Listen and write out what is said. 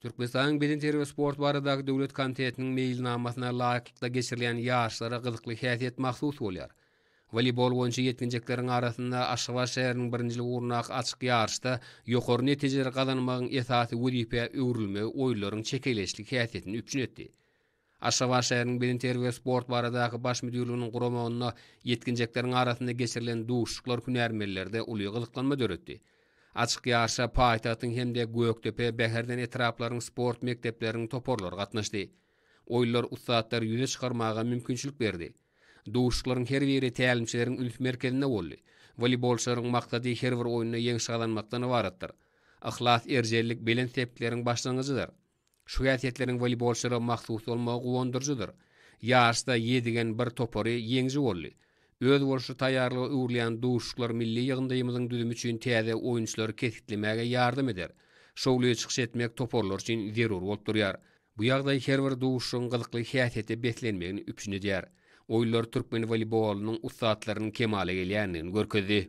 Türkmenistan Beden Terbiýe Sport baradaky döwlet komitetiniň meýilnamasyna laýyklykda geçirilen ýaşlara gyzykly häsiýet mahsus bolýar. Voleybol boýunça ýetginjekleriň arasynda Aşgabat şäheriniň birinjil uğruna açyk ýarşda ýokary netijeler gazanmagyň esasy wezipä öwrülme oýunlaryň çekeleşlik häsiýetini üpjün etdi. Aşgabat şäheriniň Beden Terbiýe Sport baradaky baş müdürliginiň guramagyna ýetginjekleriň arasynda geçirilen duşuklar hünärmellerde uly gyzyklanma döretdi. Açyk ýarşa paýtagtyň hemde Göktepe, Bäherden etraplaryň sport mekdepleriniň toporlary gatnaşdy. Oýullar ustatlar ýüze çykarmaga mümkinçilik berdi. Duşuklaryň her biri tälimçileriň ülk merkezinde boldy. Voleybolçylaryň maksady her bir oýunda ýeňişalanmakdan ibaratdyr. Ihlas erjellik belen sepkleriň başlangyjydyr. Şu häsiýetleriň voleybolçylara mahsus bolmagy gowandyrjydyr. Ýaşda ýedigen bir topory ýeňji boldy. Öz bolşy taýýarlygy öwrülen duşuklar milli ýygyndymyzyň düzümü üçin täze oýunçylary kesitlemäge ýardym eder. Şowly çykyş etmek toporlar üçin zerur bolup durýar. Bu ýagdaý her bir duşugyň gyzykly häsiýeti beslenmegini üpjün edýär. Oýullar türkmen voleybolunyň ustatlarynyň kemale gelýändigini görkezdi.